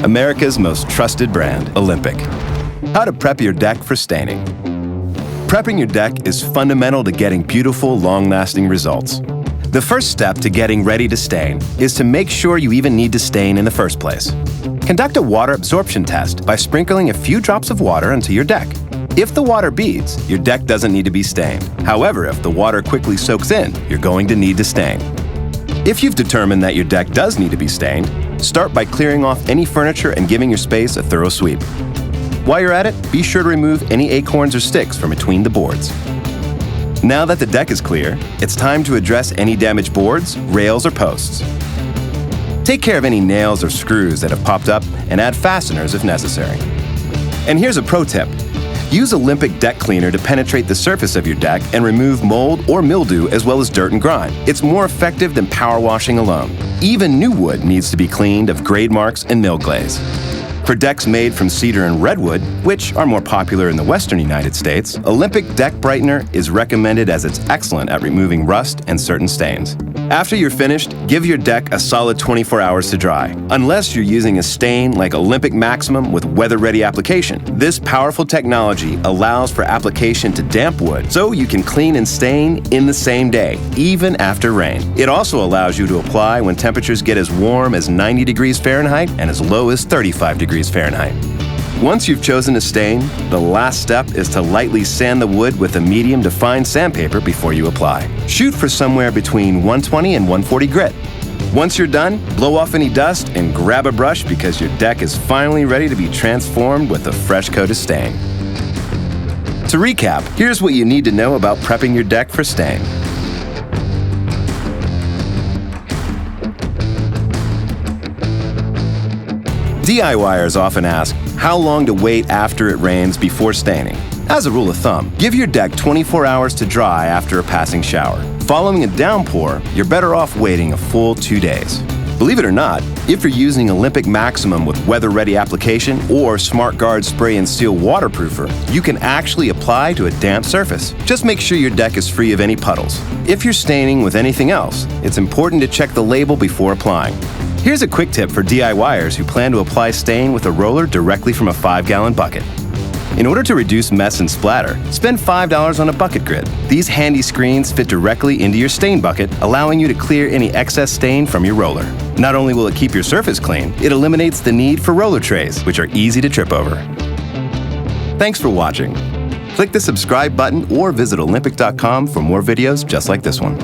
America's most trusted brand, Olympic. How to prep your deck for staining. Prepping your deck is fundamental to getting beautiful, long-lasting results. The first step to getting ready to stain is to make sure you even need to stain in the first place. Conduct a water absorption test by sprinkling a few drops of water onto your deck. If the water beads, your deck doesn't need to be stained. However, if the water quickly soaks in, you're going to need to stain. If you've determined that your deck does need to be stained, start by clearing off any furniture and giving your space a thorough sweep. While you're at it, be sure to remove any acorns or sticks from between the boards. Now that the deck is clear, it's time to address any damaged boards, rails, or posts. Take care of any nails or screws that have popped up and add fasteners if necessary. And here's a pro tip. Use Olympic deck cleaner to penetrate the surface of your deck and remove mold or mildew as well as dirt and grime. It's more effective than power washing alone. Even new wood needs to be cleaned of grade marks and mill glaze. For decks made from cedar and redwood, which are more popular in the western United States, Olympic Deck Brightener is recommended as it's excellent at removing rust and certain stains. After you're finished, give your deck a solid 24 hours to dry, unless you're using a stain like Olympic Maximum with weather-ready application. This powerful technology allows for application to damp wood, so you can clean and stain in the same day, even after rain. It also allows you to apply when temperatures get as warm as 90 degrees Fahrenheit and as low as 35 degrees Fahrenheit. Once you've chosen to stain, the last step is to lightly sand the wood with a medium to fine sandpaper before you apply. Shoot for somewhere between 120 and 140 grit. Once you're done, blow off any dust and grab a brush because your deck is finally ready to be transformed with a fresh coat of stain. To recap, here's what you need to know about prepping your deck for stain. DIYers often ask how long to wait after it rains before staining. As a rule of thumb, give your deck 24 hours to dry after a passing shower. Following a downpour, you're better off waiting a full 2 days. Believe it or not, if you're using Olympic Maximum with weather-ready application or Smart Guard Spray and Seal waterproofer, you can actually apply to a damp surface. Just make sure your deck is free of any puddles. If you're staining with anything else, it's important to check the label before applying. Here's a quick tip for DIYers who plan to apply stain with a roller directly from a 5-gallon bucket. In order to reduce mess and splatter, spend $5 on a bucket grid. These handy screens fit directly into your stain bucket, allowing you to clear any excess stain from your roller. Not only will it keep your surface clean, it eliminates the need for roller trays, which are easy to trip over. Thanks for watching. Click the subscribe button or visit Olympic.com for more videos just like this one.